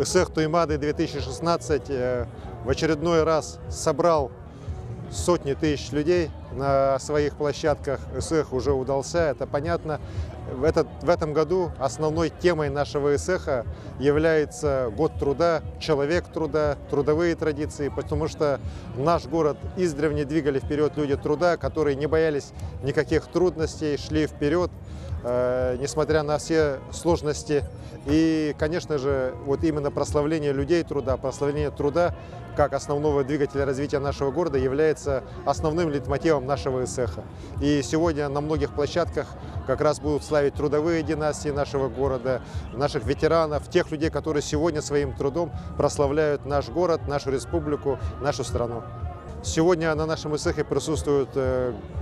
ЭСЭХ Туймады 2016 в очередной раз собрал сотни тысяч людей на своих площадках. ЭСЭХ уже удался, это понятно. В этом году основной темой нашего ЭСЭХа является год труда, человек труда, трудовые традиции, потому что наш город издревле двигали вперед люди труда, которые не боялись никаких трудностей, шли вперед, несмотря на все сложности. И, конечно же, вот именно прославление людей труда, прославление труда как основного двигателя развития нашего города является основным лейтмотивом нашего ЭСЭХа. И сегодня на многих площадках как раз будут славить трудовые династии нашего города, наших ветеранов, тех людей, которые сегодня своим трудом прославляют наш город, нашу республику, нашу страну. Сегодня на нашем ЭСЭХе присутствуют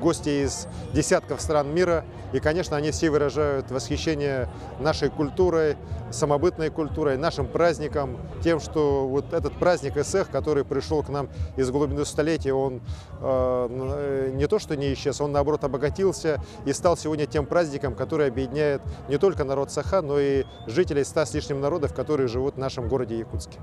гости из десятков стран мира, и, конечно, они все выражают восхищение нашей культурой, самобытной культурой, нашим праздником, тем, что вот этот праздник ЭСЭХ, который пришел к нам из глубины столетия, он не то что не исчез, он, наоборот, обогатился и стал сегодня тем праздником, который объединяет не только народ Саха, но и жителей 100 с лишним народов, которые живут в нашем городе Якутске.